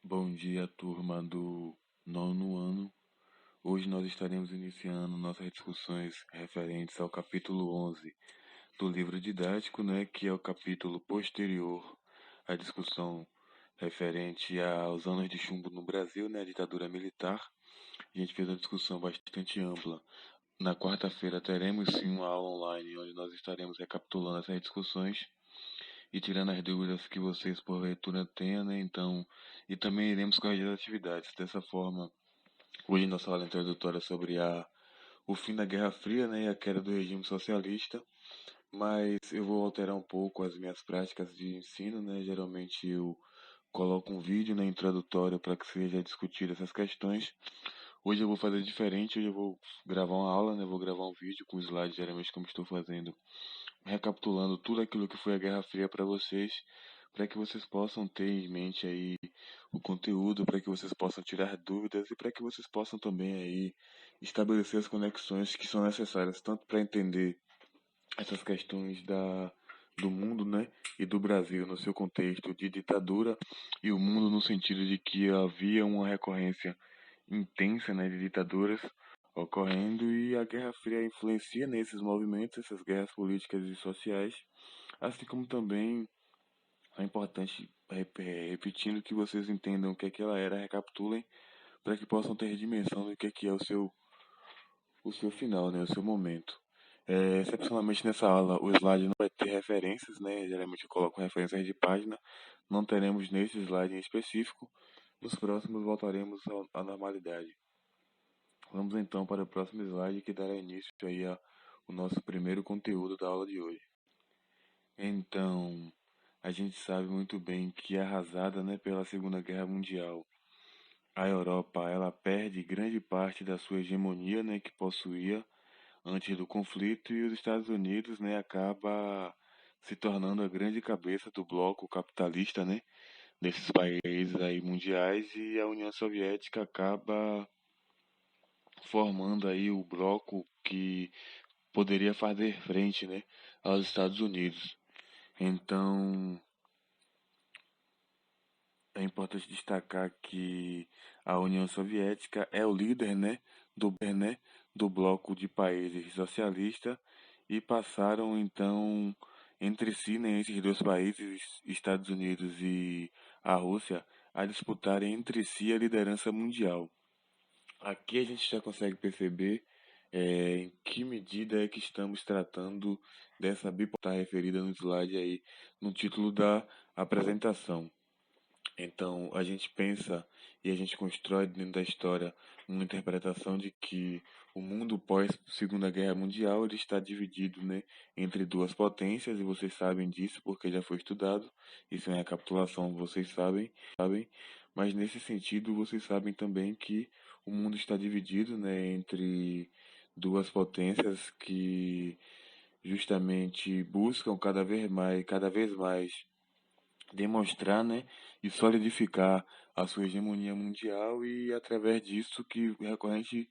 Bom dia, turma do nono ano. Hoje nós estaremos iniciando nossas discussões referentes ao capítulo 11 do livro didático, né, que é o capítulo posterior à discussão referente aos anos de chumbo no Brasil, né, a ditadura militar. A gente fez uma discussão bastante ampla. Na quarta-feira teremos sim uma aula online onde nós estaremos recapitulando essas discussões e tirando as dúvidas que vocês porventura tenham, né? Então, e também iremos corrigir as atividades. Dessa forma, hoje nossa aula introdutória é sobre o fim da Guerra Fria, né, e a queda do regime socialista, mas eu vou alterar um pouco as minhas práticas de ensino, né? Geralmente eu coloco um vídeo na introdutória para que seja discutido essas questões. Hoje eu vou fazer diferente, hoje eu vou gravar uma aula, né? Vou gravar um vídeo com slides, geralmente como estou fazendo, recapitulando tudo aquilo que foi a Guerra Fria para vocês, para que vocês possam ter em mente aí o conteúdo, para que vocês possam tirar dúvidas e para que vocês possam também aí estabelecer as conexões que são necessárias tanto para entender essas questões do mundo, né, e do Brasil no seu contexto de ditadura e o mundo no sentido de que havia uma recorrência intensa, né, de ditaduras ocorrendo e a Guerra Fria influencia nesses movimentos, essas guerras políticas e sociais, assim como também é importante repetindo que vocês entendam o que ela era, recapitulem para que possam ter dimensão do que é o seu final, né, o seu momento. Excepcionalmente nessa aula, o slide não vai ter referências, né? Geralmente eu coloco referências de página. Não teremos nesse slide em específico. Nos próximos voltaremos à normalidade. Vamos então para o próximo slide que dará início aí ao nosso primeiro conteúdo da aula de hoje. Então, a gente sabe muito bem que arrasada, né, pela Segunda Guerra Mundial, a Europa ela perde grande parte da sua hegemonia, né, que possuía antes do conflito e os Estados Unidos, né, acaba se tornando a grande cabeça do bloco capitalista, né, desses países aí mundiais e a União Soviética acaba formando aí o bloco que poderia fazer frente, né, aos Estados Unidos. Então, é importante destacar que a União Soviética é o líder, do bloco de países socialistas e passaram então entre si, né, esses dois países, Estados Unidos e a Rússia, a disputarem entre si a liderança mundial. Aqui a gente já consegue perceber em que medida é que estamos tratando dessa bipolaridade referida no slide aí, no título da apresentação. Então, a gente pensa e a gente constrói dentro da história uma interpretação de que o mundo pós Segunda Guerra Mundial ele está dividido, né, entre duas potências e vocês sabem disso porque já foi estudado. Isso é uma recapitulação, vocês sabem. Mas nesse sentido, vocês sabem também que o mundo está dividido, né, entre duas potências que justamente buscam cada vez mais demonstrar, né, e solidificar a sua hegemonia mundial e através disso que recorrentes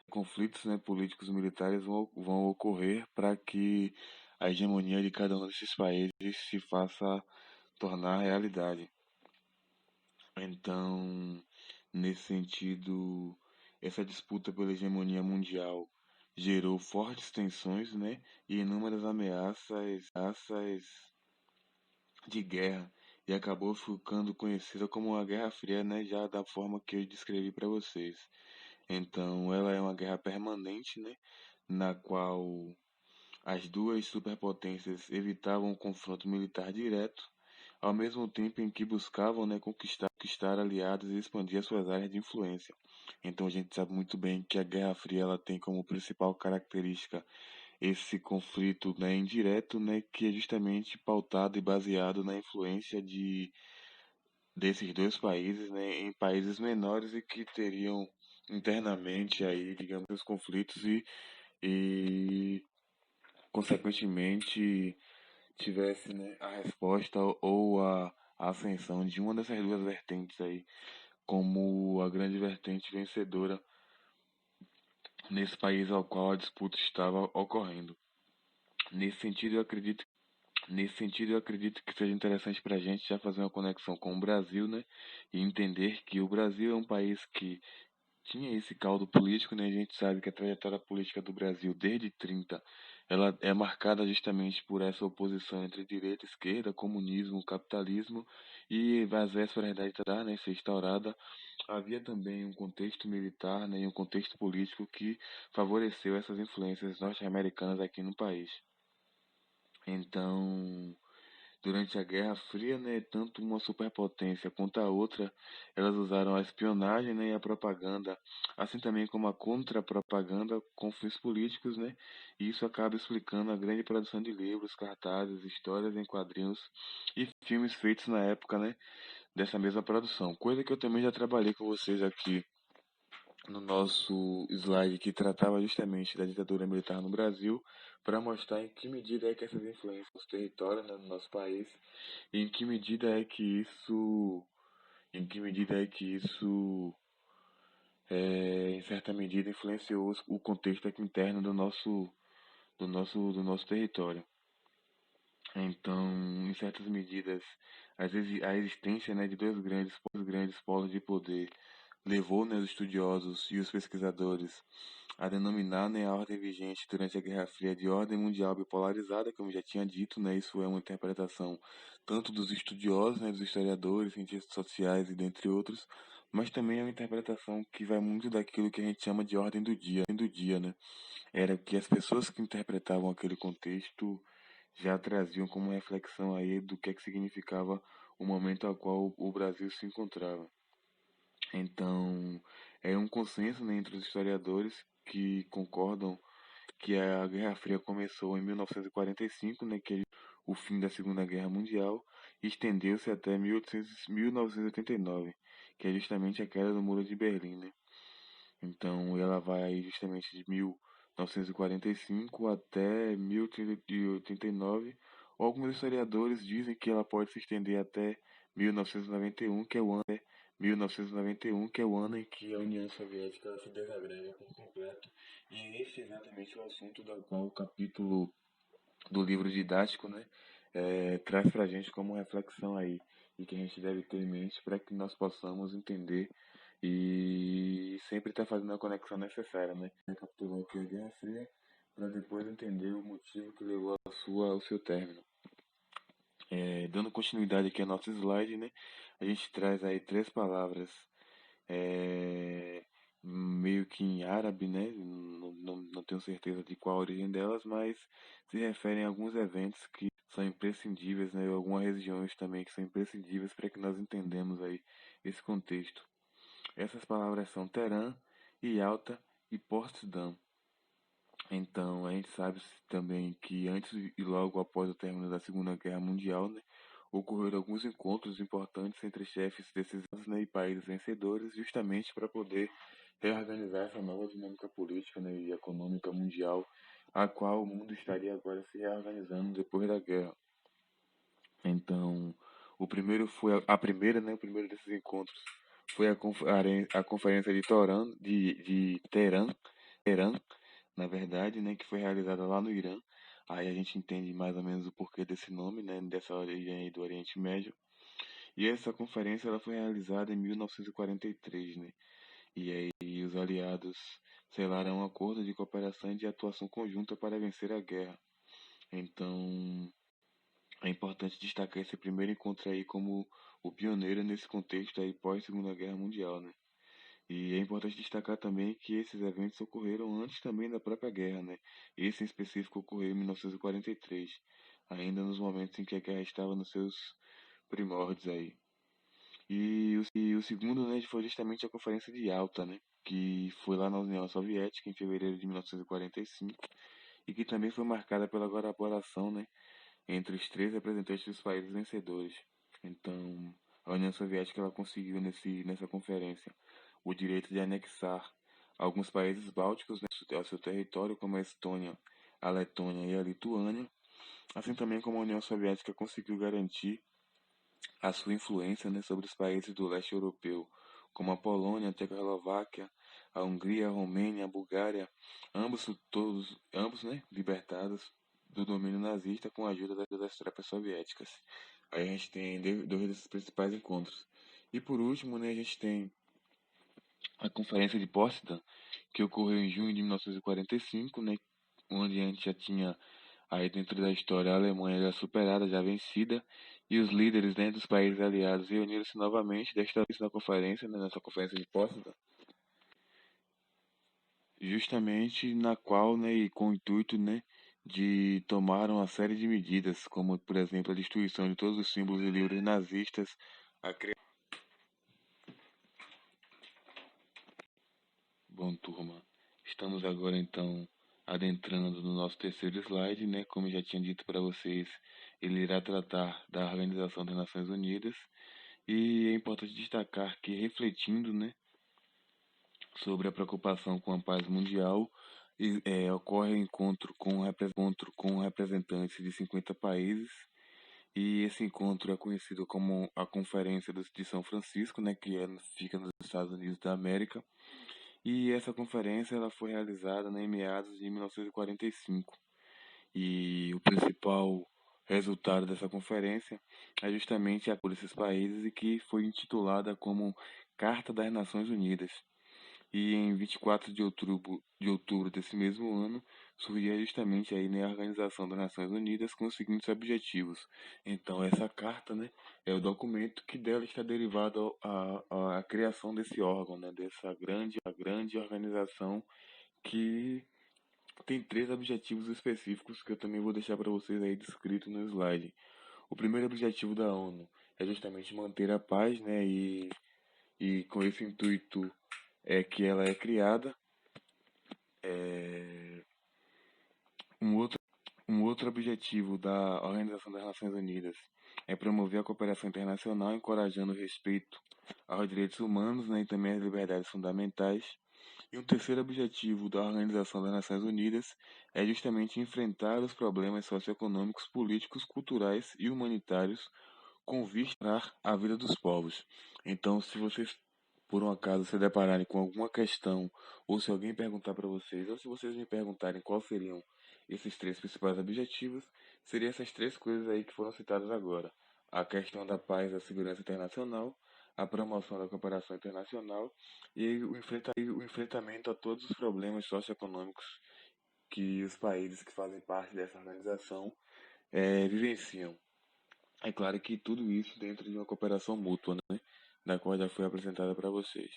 conflitos, né, políticos e militares vão ocorrer para que a hegemonia de cada um desses países se faça tornar realidade. Então, nesse sentido, essa disputa pela hegemonia mundial gerou fortes tensões, né, e inúmeras ameaças de guerra e acabou ficando conhecida como a Guerra Fria, né, já da forma que eu descrevi para vocês. Então, ela é uma guerra permanente, né, na qual as duas superpotências evitavam um confronto militar direto, ao mesmo tempo em que buscavam, né, conquistar aliados e expandir as suas áreas de influência. Então, a gente sabe muito bem que a Guerra Fria ela tem como principal característica esse conflito, né, indireto, né, que é justamente pautado e baseado na influência desses dois países, né, em países menores e que teriam internamente aí, digamos, os conflitos e consequentemente tivesse, né, a resposta ou a ascensão de uma dessas duas vertentes aí como a grande vertente vencedora nesse país ao qual a disputa estava ocorrendo. Nesse sentido, eu acredito Nesse sentido, eu acredito que seja interessante para a gente já fazer uma conexão com o Brasil, né? E entender que o Brasil é um país que tinha esse caldo político, né? A gente sabe que a trajetória política do Brasil desde 30, ela é marcada justamente por essa oposição entre direita, esquerda, comunismo, capitalismo, e às vésperas da ditadura, né, ser instaurada, havia também um contexto militar, né, e um contexto político que favoreceu essas influências norte-americanas aqui no país. Então, durante a Guerra Fria, né, tanto uma superpotência quanto a outra, elas usaram a espionagem, né, e a propaganda, assim também como a contra-propaganda com fins políticos, né, e isso acaba explicando a grande produção de livros, cartazes, histórias em quadrinhos e filmes feitos na época, né, dessa mesma produção. Coisa que eu também já trabalhei com vocês aqui no nosso slide que tratava justamente da ditadura militar no Brasil, para mostrar em que medida é que essas influências nos territórios, né, no nosso país, e em que medida é que isso, em certa medida, influenciou o contexto aqui interno do nosso território. Então, em certas medidas, às vezes a existência, né, de dois grandes polos de poder levou, né, os estudiosos e os pesquisadores a denominar, né, a ordem vigente durante a Guerra Fria de ordem mundial bipolarizada, como já tinha dito, né, isso é uma interpretação tanto dos estudiosos, né, dos historiadores, cientistas sociais e dentre outros, mas também é uma interpretação que vai muito daquilo que a gente chama de ordem do dia, né? Era que as pessoas que interpretavam aquele contexto já traziam como reflexão aí do que significava o momento ao qual o Brasil se encontrava. Então, é um consenso, né, entre os historiadores que concordam que a Guerra Fria começou em 1945, né, que é o fim da Segunda Guerra Mundial, e estendeu-se até 1989, que é justamente a queda do Muro de Berlim, né? Então, ela vai justamente de 1945 até 1889. Alguns historiadores dizem que ela pode se estender até 1991, que é o ano, 1991, que é o ano em que a União Soviética se desagrega por completo. E esse é exatamente o assunto do qual o capítulo do livro didático, né, traz para a gente como reflexão aí, e que a gente deve ter em mente para que nós possamos entender e sempre estar fazendo a conexão necessária, né? Capturou aqui a Guerra Fria para depois entender o motivo que levou ao seu término. Dando continuidade aqui ao nosso slide, né, a gente traz aí três palavras meio que em árabe, né? Não tenho certeza de qual a origem delas, mas se referem a alguns eventos que são imprescindíveis, né? Algumas regiões também que são imprescindíveis para que nós entendamos aí esse contexto. Essas palavras são Teherã, Yalta e Potsdam. Então, a gente sabe também que antes e logo após o término da Segunda Guerra Mundial, né, ocorreram alguns encontros importantes entre chefes desses anos, né, e países vencedores, justamente para poder reorganizar essa nova dinâmica política, né, e econômica mundial, a qual o mundo estaria agora se reorganizando depois da guerra. Então, o primeiro foi a primeira, né, o primeiro desses encontros foi a conferência de Teherã, na verdade, né, que foi realizada lá no Irã. Aí a gente entende mais ou menos o porquê desse nome, né, dessa origem aí do Oriente Médio. E essa conferência ela foi realizada em 1943, né? E aí os aliados selaram um acordo de cooperação e de atuação conjunta para vencer a guerra. Então, é importante destacar esse primeiro encontro aí como o pioneiro nesse contexto aí pós Segunda Guerra Mundial, né? E é importante destacar também que esses eventos ocorreram antes também da própria guerra, né? Esse em específico ocorreu em 1943, ainda nos momentos em que a guerra estava nos seus primórdios aí. E o segundo, né, foi justamente a Conferência de Yalta, né? Que foi lá na União Soviética em fevereiro de 1945 e que também foi marcada pela colaboração, né, entre os três representantes dos países vencedores. Então, a União Soviética ela conseguiu nessa conferência o direito de anexar alguns países bálticos, né, ao seu território, como a Estônia, a Letônia e a Lituânia, assim também como a União Soviética conseguiu garantir a sua influência, né, sobre os países do leste europeu, como a Polônia, a Tchecoslováquia, a Hungria, a Romênia, a Bulgária, ambos, né, libertados do domínio nazista com a ajuda das tropas soviéticas. Aí a gente tem dois desses principais encontros. E por último, né, a gente tem a Conferência de Potsdam, que ocorreu em junho de 1945, né, onde a gente já tinha aí dentro da história a Alemanha já superada, já vencida, e os líderes, né, dos países aliados reuniram-se novamente, desta vez na conferência, né, nessa Conferência de Potsdam, justamente na qual, né, e com o intuito, né, de tomar uma série de medidas, como, por exemplo, a destruição de todos os símbolos e livros nazistas, a cri... Bom, turma, estamos agora, então, adentrando no nosso terceiro slide, né, como eu já tinha dito para vocês, ele irá tratar da Organização das Nações Unidas, e é importante destacar que, refletindo, né, sobre a preocupação com a paz mundial, ocorre o encontro com representantes de 50 países, e esse encontro é conhecido como a Conferência de São Francisco, né, fica nos Estados Unidos da América, e essa conferência ela foi realizada, né, em meados de 1945, e o principal resultado dessa conferência é justamente a por esses países e que foi intitulada como Carta das Nações Unidas. E em 24 de outubro desse mesmo ano, surgia justamente aí, né, a Organização das Nações Unidas com os seguintes objetivos. Então, essa carta, né, é o documento que dela está derivado a criação desse órgão, né, dessa grande organização que tem três objetivos específicos que eu também vou deixar para vocês aí descrito no slide. O primeiro objetivo da ONU é justamente manter a paz, né, e com esse intuito é que ela é criada. É, um outro, um outro objetivo da Organização das Nações Unidas é promover a cooperação internacional, encorajando o respeito aos direitos humanos, né, e também às liberdades fundamentais. E um terceiro objetivo da Organização das Nações Unidas é justamente enfrentar os problemas socioeconômicos, políticos, culturais e humanitários com vista à vida dos povos. Então, se vocês por um acaso se depararem com alguma questão, ou se alguém perguntar para vocês, ou se vocês me perguntarem quais seriam esses três principais objetivos, seriam essas três coisas aí que foram citadas agora: a questão da paz e da segurança internacional, a promoção da cooperação internacional e o enfrentamento a todos os problemas socioeconômicos que os países que fazem parte dessa organização vivenciam. É claro que tudo isso dentro de uma cooperação mútua, né? Da qual já foi apresentada para vocês.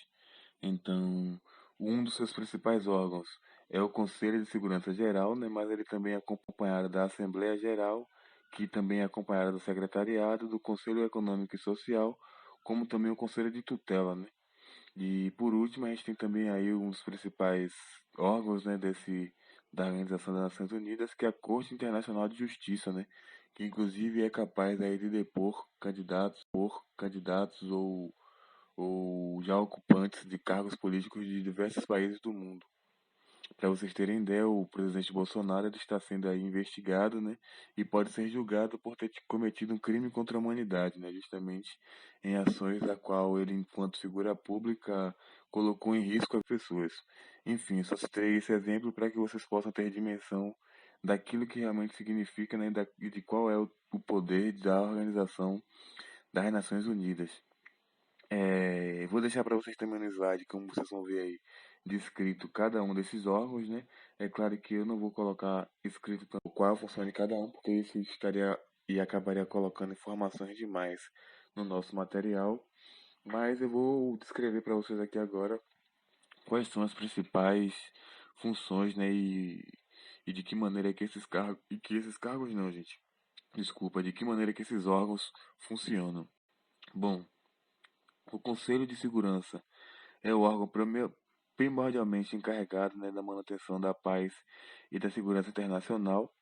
Então, um dos seus principais órgãos é o Conselho de Segurança Geral, né? Mas ele também é acompanhado da Assembleia Geral, que também é acompanhada do Secretariado, do Conselho Econômico e Social, como também o Conselho de Tutela, né? E por último, a gente tem também aí um dos principais órgãos, né, da Organização das Nações Unidas, que é a Corte Internacional de Justiça, né, que inclusive é capaz aí de depor candidatos ou já ocupantes de cargos políticos de diversos países do mundo. Para vocês terem ideia, o presidente Bolsonaro ele está sendo aí investigado, né, e pode ser julgado por ter cometido um crime contra a humanidade, né, justamente em ações da qual ele, enquanto figura pública, colocou em risco as pessoas. Enfim, só citei esse exemplo para que vocês possam ter dimensão daquilo que realmente significa, né, e de qual é o poder da Organização das Nações Unidas. Vou deixar para vocês também no slide, como vocês vão ver aí, descrito cada um desses órgãos, né? É claro que eu não vou colocar escrito qual é a função de cada um, porque isso estaria e acabaria colocando informações demais no nosso material, mas eu vou descrever para vocês aqui agora quais são as principais funções, né? E de que maneira que esses cargos não, gente. Desculpa, de que maneira que esses órgãos funcionam. Bom, o Conselho de Segurança é o órgão primordialmente encarregado, né, da manutenção da paz e da segurança internacional,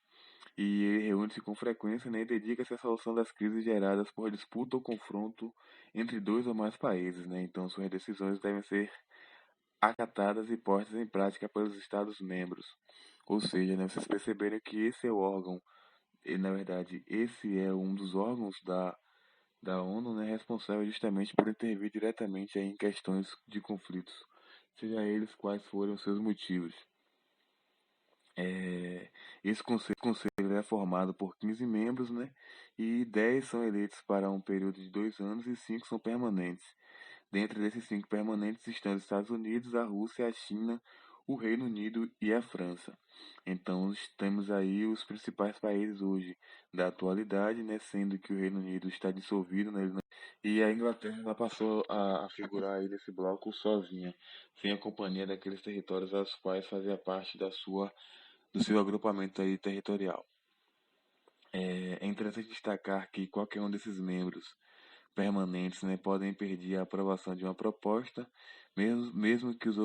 e ele reúne-se com frequência, né, e dedica-se à solução das crises geradas por disputa ou confronto entre dois ou mais países, né. Então suas decisões devem ser acatadas e postas em prática pelos Estados-membros. Ou seja, né, vocês perceberem que esse é o órgão, e na verdade esse é um dos órgãos da ONU, né, responsável justamente por intervir diretamente aí em questões de conflitos, seja eles quais forem os seus motivos. É, esse conselho é formado por 15 membros, né? E 10 são eleitos para um período de 2 anos e 5 são permanentes. Dentre desses 5 permanentes estão os Estados Unidos, a Rússia, a China, o Reino Unido e a França. Então, temos aí os principais países hoje da atualidade, né? Sendo que o Reino Unido está dissolvido, né? E a Inglaterra ela passou a figurar aí nesse bloco sozinha, sem a companhia daqueles territórios aos quais fazia parte do seu agrupamento aí territorial. É interessante destacar que qualquer um desses membros permanentes, né, podem pedir a aprovação de uma proposta, mesmo que os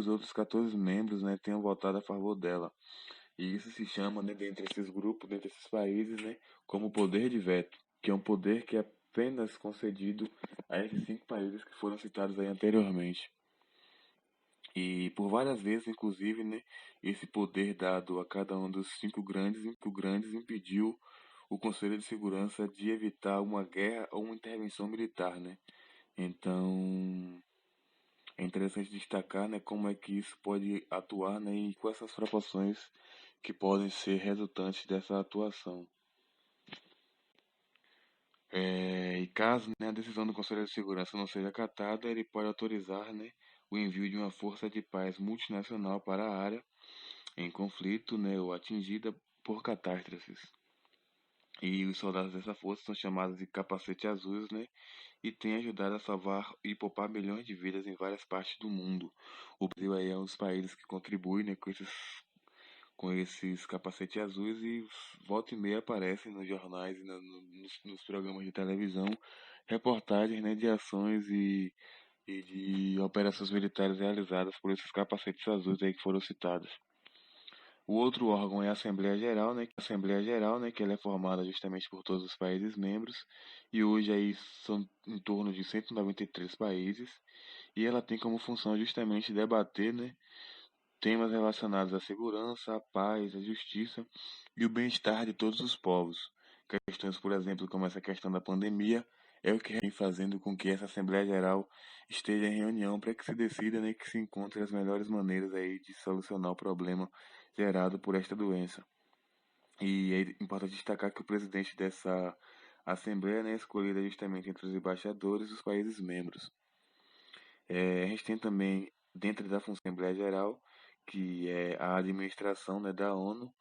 outros 14 membros, né, tenham votado a favor dela. E isso se chama, né, dentre esses grupos, dentre esses países, né, como poder de veto, que é um poder que é apenas concedido a esses 5 países que foram citados aí anteriormente. E por várias vezes, inclusive, né, esse poder dado a cada um dos 5 grandes impediu o Conselho de Segurança de evitar uma guerra ou uma intervenção militar, né? Então, é interessante destacar, né, como é que isso pode atuar, né, e quais são as proporções que podem ser resultantes dessa atuação. E caso, né, a decisão do Conselho de Segurança não seja acatada, ele pode autorizar, né, o envio de uma força de paz multinacional para a área em conflito, né, ou atingida por catástrofes. E os soldados dessa força são chamados de capacete azuis, né, e têm ajudado a salvar e poupar milhões de vidas em várias partes do mundo. O Brasil aí é um dos países que contribui, né, com esses capacetes azuis e volta e meia aparecem nos jornais e nos programas de televisão reportagens, né, de ações e de operações militares realizadas por esses capacetes azuis aí que foram citados. O outro órgão é a Assembleia Geral, né, que ela é formada justamente por todos os países membros, e hoje aí são em torno de 193 países, e ela tem como função justamente debater, né, temas relacionados à segurança, à paz, à justiça e o bem-estar de todos os povos. Questões, por exemplo, como essa questão da pandemia, é o que vem fazendo com que essa Assembleia Geral esteja em reunião para que se decida, né, que se encontre as melhores maneiras aí de solucionar o problema gerado por esta doença. E é importante destacar que o presidente dessa Assembleia, né, é escolhido justamente entre os embaixadores dos países membros. A gente tem também, dentro da função da Assembleia Geral, que é a administração, né, da ONU,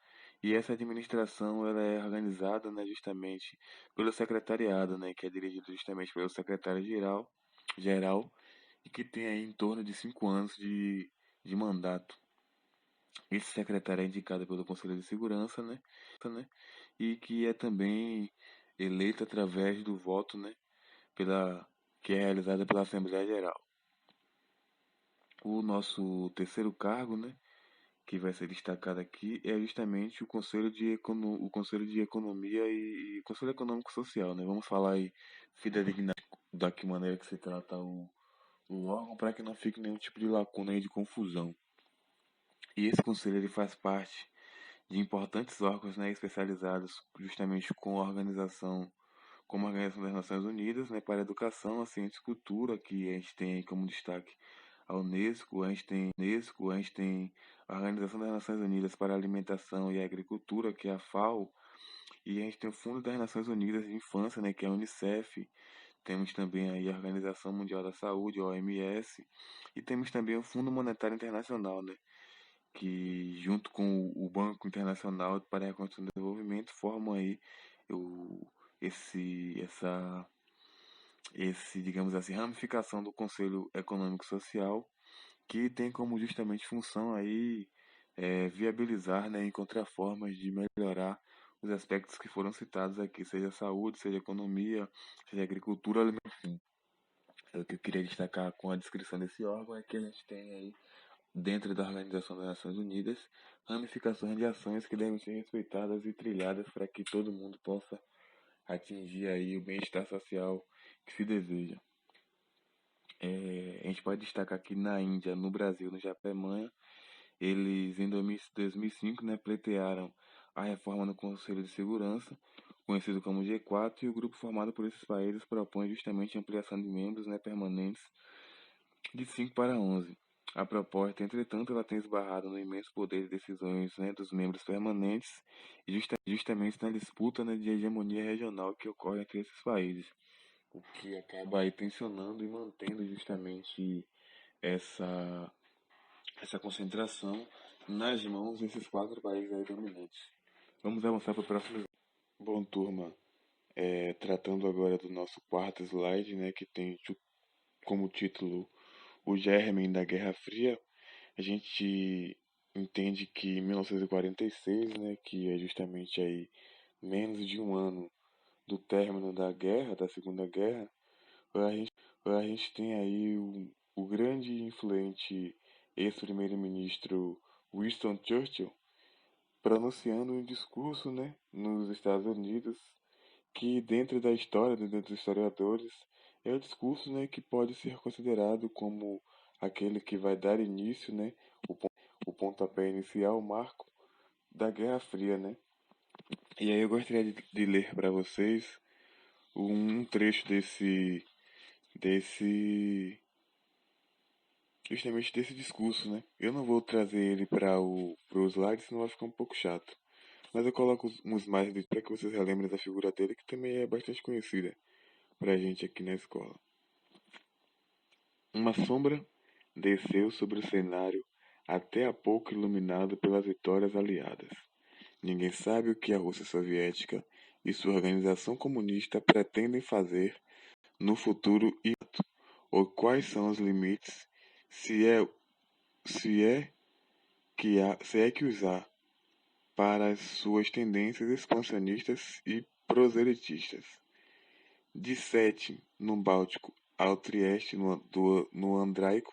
e essa administração ela é organizada, né, justamente pelo secretariado, né, que é dirigido justamente pelo secretário-geral, e que tem aí em torno de 5 anos de mandato. Esse secretário é indicado pelo Conselho de Segurança, né, e que é também eleito através do voto, né, que é realizada pela Assembleia Geral. O nosso terceiro cargo, né, que vai ser destacado aqui, é justamente o Conselho de Economia e Conselho Econômico Social, né? Vamos falar aí fidedigna da que maneira que se trata o órgão para que não fique nenhum tipo de lacuna aí de confusão. E esse conselho ele faz parte de importantes órgãos, né, especializados justamente como a Organização das Nações Unidas, né, para a educação, a ciência e cultura, que a gente tem como destaque a Unesco, a gente tem a Organização das Nações Unidas para a Alimentação e a Agricultura, que é a FAO, e a gente tem o Fundo das Nações Unidas de Infância, né, que é a UNICEF. Temos também aí a Organização Mundial da Saúde, a OMS, e temos também o Fundo Monetário Internacional, né, que junto com o Banco Internacional para a Reconstrução e Desenvolvimento formam aí o, essa digamos assim, ramificação do Conselho Econômico e Social, que tem como justamente função aí viabilizar, né, encontrar formas de melhorar os aspectos que foram citados aqui, seja saúde, seja economia, seja agricultura, alimentação. O que eu queria destacar com a descrição desse órgão é que a gente tem aí, dentro da Organização das Nações Unidas, ramificações de ações que devem ser respeitadas e trilhadas para que todo mundo possa atingir aí o bem-estar social que se deseja. A gente pode destacar que na Índia, no Brasil, no Japão, eles em 2005, né, pleitearam a reforma no Conselho de Segurança, conhecido como G4, e o grupo formado por esses países propõe justamente a ampliação de membros, né, permanentes de 5 para 11. A proposta, entretanto, ela tem esbarrado no imenso poder de decisões, né, dos membros permanentes e justamente na disputa, né, de hegemonia regional que ocorre entre esses países, o que acaba aí tensionando e mantendo justamente essa, essa concentração nas mãos desses quatro países aí dominantes. Vamos avançar para o próximo. Bom, turma, tratando agora do nosso quarto slide, né, que tem como título o germen da Guerra Fria. A gente entende que em 1946, né, que é justamente aí menos de um ano do término da guerra, da Segunda Guerra, a gente tem aí o grande e influente ex-primeiro-ministro Winston Churchill pronunciando um discurso, né, nos Estados Unidos, que dentro da história, dentro dos historiadores, é o discurso, né, que pode ser considerado como aquele que vai dar início, né, o pontapé inicial, o marco da Guerra Fria, né? E aí eu gostaria de ler para vocês um trecho desse, justamente desse discurso, né? Eu não vou trazer ele para o slide, senão vai ficar um pouco chato. Mas eu coloco uns mais para que vocês relembrem da figura dele, que também é bastante conhecida pra gente aqui na escola. Uma sombra desceu sobre o cenário, até há pouco iluminado pelas vitórias aliadas. Ninguém sabe o que a Rússia Soviética e sua organização comunista pretendem fazer no futuro ou quais são os limites, se é, se é que os há, para as suas tendências expansionistas e proselitistas. De Sete, no Báltico, ao Trieste, no Andraico,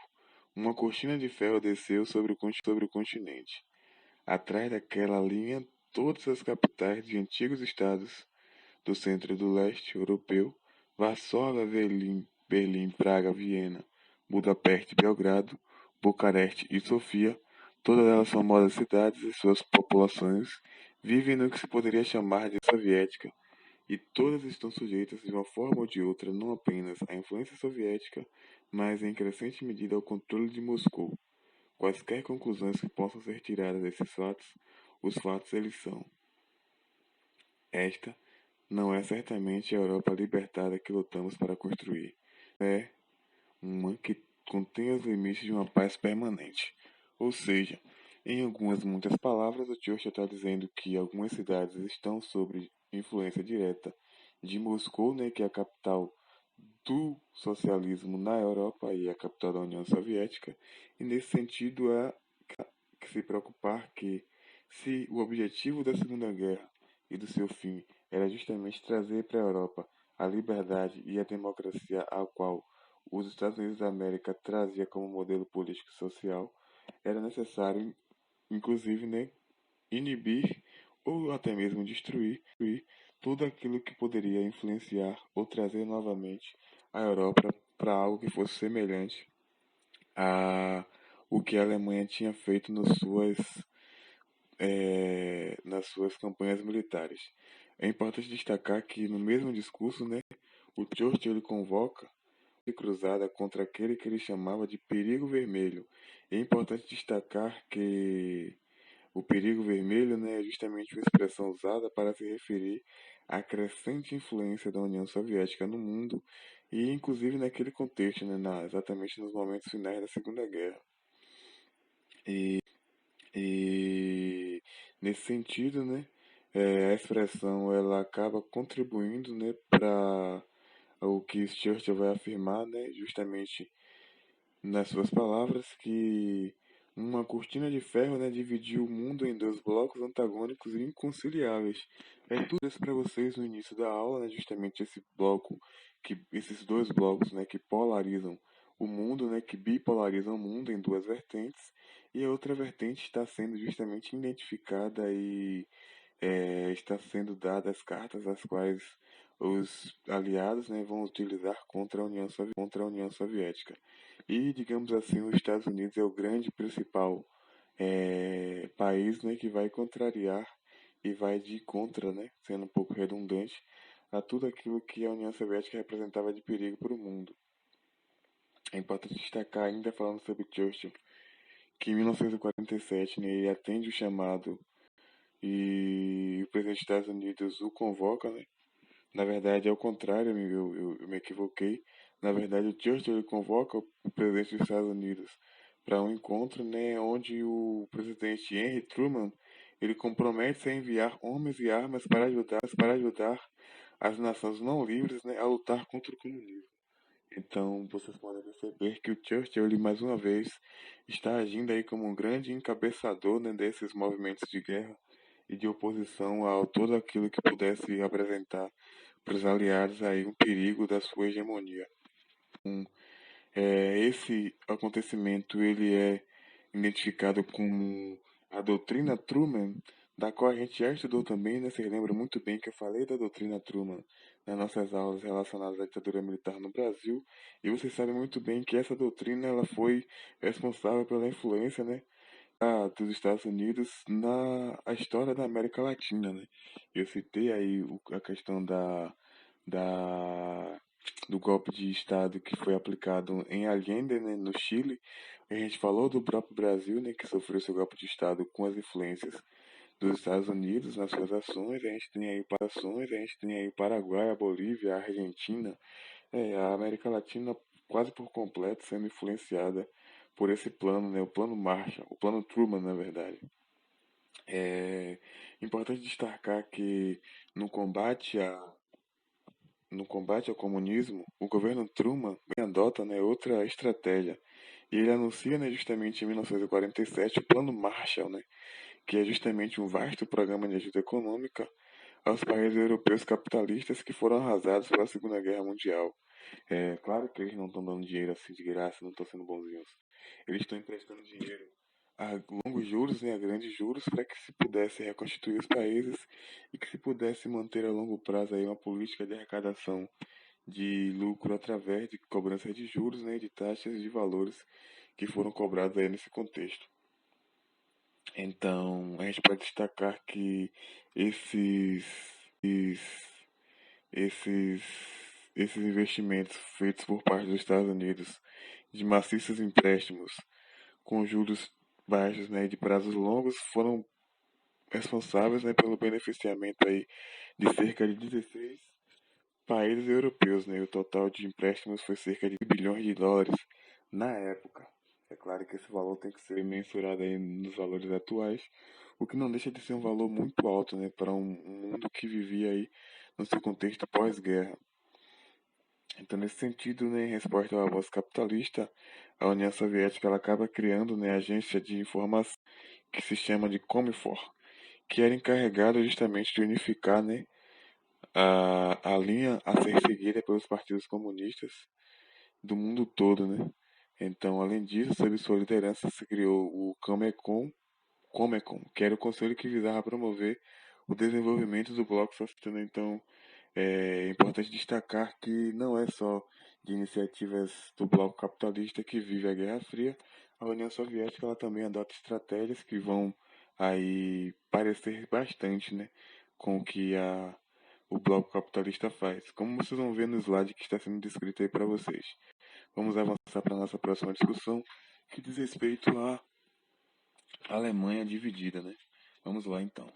uma cortina de ferro desceu sobre o continente. Atrás daquela linha, todas as capitais de antigos estados do centro e do leste europeu, Varsóvia, Berlim, Praga, Viena, Budapeste, Belgrado, Bucareste e Sofia, todas elas são modas cidades e suas populações vivem no que se poderia chamar de soviética, e todas estão sujeitas de uma forma ou de outra não apenas à influência soviética, mas em crescente medida ao controle de Moscou. Quaisquer conclusões que possam ser tiradas desses fatos, os fatos eles são. Esta não é certamente a Europa libertada que lutamos para construir. É uma que contém os limites de uma paz permanente. Ou seja, em muitas palavras, o Churchill está dizendo que algumas cidades estão sob influência direta de Moscou, né, que é a capital do socialismo na Europa e a capital da União Soviética, e nesse sentido há que se preocupar que, se o objetivo da Segunda Guerra e do seu fim era justamente trazer para a Europa a liberdade e a democracia a qual os Estados Unidos da América trazia como modelo político e social, era necessário, inclusive, né, inibir ou até mesmo destruir tudo aquilo que poderia influenciar ou trazer novamente a Europa para algo que fosse semelhante a o que a Alemanha tinha feito nas suas campanhas militares. É importante destacar que no mesmo discurso, né, o Churchill ele convoca a cruzada contra aquele que ele chamava de perigo vermelho. É importante destacar que o perigo vermelho, né, é justamente uma expressão usada para se referir à crescente influência da União Soviética no mundo e inclusive naquele contexto, né, exatamente nos momentos finais da Segunda Guerra. E nesse sentido, né, a expressão ela acaba contribuindo, né, para o que Churchill vai afirmar, né, justamente nas suas palavras, que uma cortina de ferro, né, dividiu o mundo em dois blocos antagônicos e inconciliáveis. É tudo isso para vocês no início da aula, né, justamente esses dois blocos, né, que polarizam o mundo, né, que bipolarizam o mundo em duas vertentes, e a outra vertente está sendo justamente identificada e está sendo dadas as cartas as quais os aliados, né, vão utilizar contra a União Soviética. E, digamos assim, os Estados Unidos é o grande principal país, né, que vai contrariar e vai de contra, né, sendo um pouco redundante, a tudo aquilo que a União Soviética representava de perigo para o mundo. É importante destacar, ainda falando sobre Churchill, que em 1947, né, ele atende o chamado e o presidente dos Estados Unidos o convoca, né? Na verdade, é o contrário, amigo, eu me equivoquei. Na verdade, o Churchill ele convoca o presidente dos Estados Unidos para um encontro, né, onde o presidente Henry Truman ele compromete-se a enviar homens e armas para ajudar as nações não livres, né, a lutar contra o comunismo. Então, vocês podem perceber que o Churchill, ele mais uma vez, está agindo aí como um grande encabeçador, né, desses movimentos de guerra e de oposição a tudo aquilo que pudesse apresentar para os aliados aí um perigo da sua hegemonia. Esse acontecimento ele é identificado como a doutrina Truman, da qual a gente já estudou também, né? Vocês lembram muito bem que eu falei da doutrina Truman nas nossas aulas relacionadas à ditadura militar no Brasil, e vocês sabem muito bem que essa doutrina ela foi responsável pela influência, né, dos Estados Unidos na a história da América Latina, né? Eu citei aí a questão da do golpe de Estado que foi aplicado em Allende, né, no Chile. A gente falou do próprio Brasil, né, que sofreu seu golpe de Estado com as influências dos Estados Unidos nas suas ações. A gente tem aí o Paraguai, a Bolívia, a Argentina, a América Latina quase por completo sendo influenciada por esse plano, né, o plano Marshall, o plano Truman, na verdade. É importante destacar que no combate a no combate ao comunismo, o governo Truman adota, né, outra estratégia. E ele anuncia, né, justamente em 1947 o Plano Marshall, né, que é justamente um vasto programa de ajuda econômica aos países europeus capitalistas que foram arrasados pela Segunda Guerra Mundial. É claro que eles não estão dando dinheiro assim de graça, não estão sendo bonzinhos. Eles estão emprestando dinheiro a longos juros, né, a grandes juros, para que se pudesse reconstituir os países e que se pudesse manter a longo prazo aí uma política de arrecadação de lucro através de cobrança de juros, né, de taxas e de valores que foram cobrados aí nesse contexto. Então, a gente pode destacar que esses, esses, esses investimentos feitos por parte dos Estados Unidos de maciços empréstimos com juros baixos, né, e de prazos longos foram responsáveis, né, pelo beneficiamento aí de cerca de 16 países europeus, né? O total de empréstimos foi cerca de bilhões de dólares na época. É claro que esse valor tem que ser mensurado aí nos valores atuais, o que não deixa de ser um valor muito alto, né, para um mundo que vivia aí no seu contexto pós-guerra. Então, nesse sentido, né, em resposta ao avanço capitalista, a União Soviética ela acaba criando, né, a agência de informação que se chama de Comifor, que era encarregada justamente de unificar, né, a linha a ser seguida pelos partidos comunistas do mundo todo, né? Então, além disso, sob sua liderança se criou o Comecon, que era o conselho que visava promover o desenvolvimento do bloco socialista. Então, é importante destacar que não é só de iniciativas do bloco capitalista que vive a Guerra Fria, a União Soviética ela também adota estratégias que vão aí parecer bastante, né, com o que o bloco capitalista faz. Como vocês vão ver no slide que está sendo descrito aí para vocês. Vamos avançar para a nossa próxima discussão, que diz respeito à Alemanha dividida, né? Vamos lá então.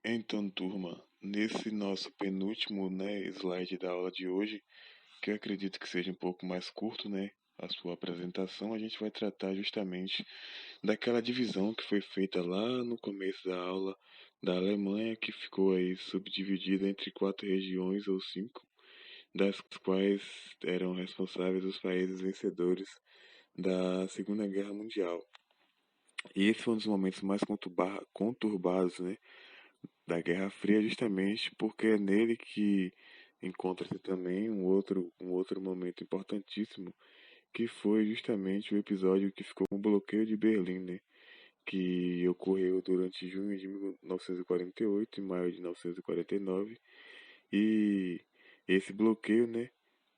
Então, turma, nesse nosso penúltimo, né, slide da aula de hoje, que eu acredito que seja um pouco mais curto, né, a sua apresentação, a gente vai tratar justamente daquela divisão que foi feita lá no começo da aula da Alemanha, que ficou aí subdividida entre 4 regiões ou 5, das quais eram responsáveis os países vencedores da Segunda Guerra Mundial. E esse foi um dos momentos mais conturbados, né, da Guerra Fria, justamente porque é nele que encontra-se também um outro momento importantíssimo, que foi justamente o episódio que ficou com o bloqueio de Berlim, né, que ocorreu durante junho de 1948 e maio de 1949, e esse bloqueio, né,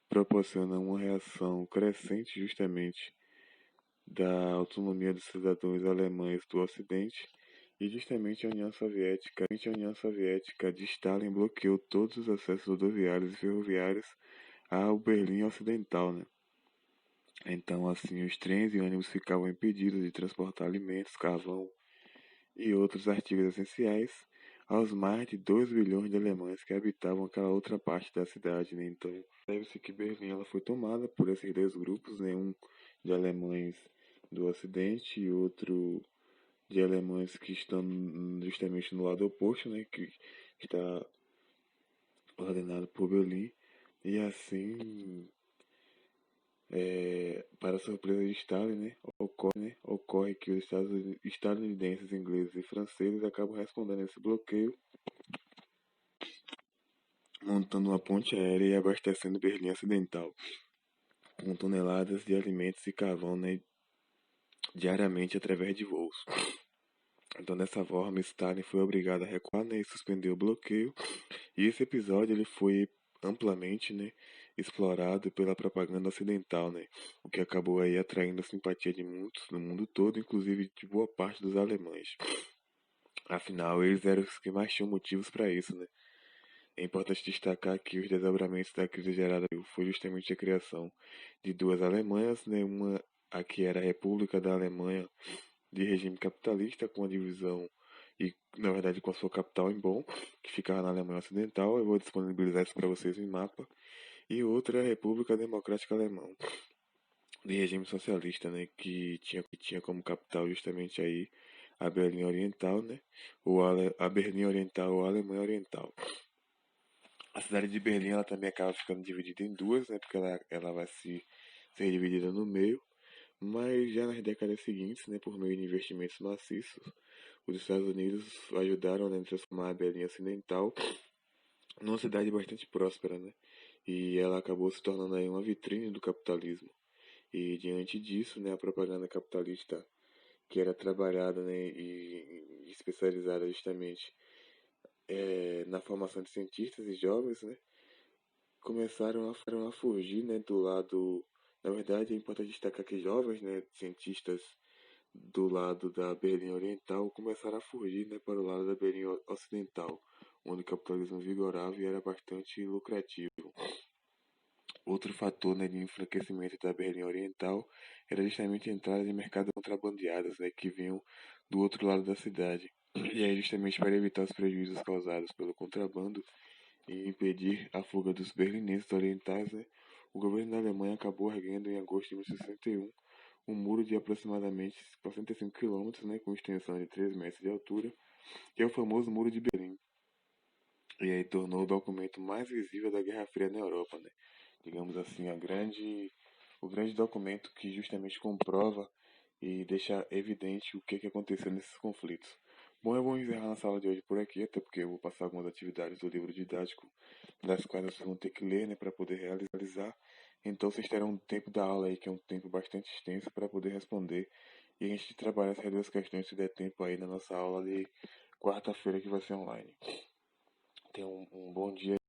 proporciona uma reação crescente justamente da autonomia dos cidadãos alemães do Ocidente, e justamente a União Soviética de Stalin bloqueou todos os acessos rodoviários e ferroviários ao Berlim Ocidental, né? Então, assim, os trens e ônibus ficavam impedidos de transportar alimentos, carvão e outros artigos essenciais aos mais de 2 bilhões de alemães que habitavam aquela outra parte da cidade, né? Então, deve-se que Berlim ela foi tomada por esses dois grupos, né? Um de alemães do Ocidente e outro de alemães que estão justamente no lado oposto, né? Que está ordenado por Berlim. E assim, para surpresa de Stalin, ocorre que os estadunidenses, ingleses e franceses acabam respondendo a esse bloqueio, montando uma ponte aérea e abastecendo Berlim Ocidental com toneladas de alimentos e carvão, né, diariamente através de voos. Então, dessa forma, Stalin foi obrigado a recuar, né, e suspender o bloqueio. E esse episódio ele foi amplamente, né, explorado pela propaganda ocidental, né, o que acabou aí atraindo a simpatia de muitos no mundo todo, inclusive de boa parte dos alemães. Afinal, eles eram os que mais tinham motivos para isso, né? É importante destacar que os desdobramentos da crise gerada foi justamente a criação de duas Alemanhas, né? Uma a que era a República da Alemanha de regime capitalista, com a divisão e, na verdade, com a sua capital em Bonn, que ficava na Alemanha Ocidental. Eu vou disponibilizar isso para vocês em mapa. E outra, a República Democrática Alemã, de regime socialista, né, que tinha como capital justamente aí a Berlim Oriental, né, a Berlim Oriental ou a Alemanha Oriental. A cidade de Berlim ela também acaba ficando dividida em duas, né, porque ela vai ser dividida no meio, mas já nas décadas seguintes, né, por meio de investimentos maciços, os Estados Unidos ajudaram, né, a transformar a Berlim Ocidental numa cidade bastante próspera, né, e ela acabou se tornando aí uma vitrine do capitalismo. E diante disso, né, a propaganda capitalista que era trabalhada, né, e especializada justamente na formação de cientistas e jovens, né, começaram a fugir, né, do lado. Na verdade, é importante destacar que jovens, né, cientistas do lado da Berlim Oriental começaram a fugir, né, para o lado da Berlim Ocidental, onde o capitalismo vigorava e era bastante lucrativo. Outro fator, né, de enfraquecimento da Berlim Oriental era justamente a entrada de mercados contrabandeados, né, que vinham do outro lado da cidade. E aí, justamente para evitar os prejuízos causados pelo contrabando e impedir a fuga dos berlineses orientais, né, o governo da Alemanha acabou erguendo em agosto de 1961 um muro de aproximadamente 65 quilômetros, né, com extensão de 3 metros de altura, que é o famoso Muro de Berlim. E aí tornou o documento mais visível da Guerra Fria na Europa, né? Digamos assim, o grande documento que justamente comprova e deixa evidente o que aconteceu nesses conflitos. Bom, eu vou encerrar na sala de hoje por aqui, até porque eu vou passar algumas atividades do livro didático, das quais vocês vão ter que ler, né, para poder realizar. Então vocês terão um tempo da aula aí, que é um tempo bastante extenso, para poder responder. E a gente trabalha essas duas questões, se der tempo aí, na nossa aula de quarta-feira, que vai ser online. Tenham um bom dia.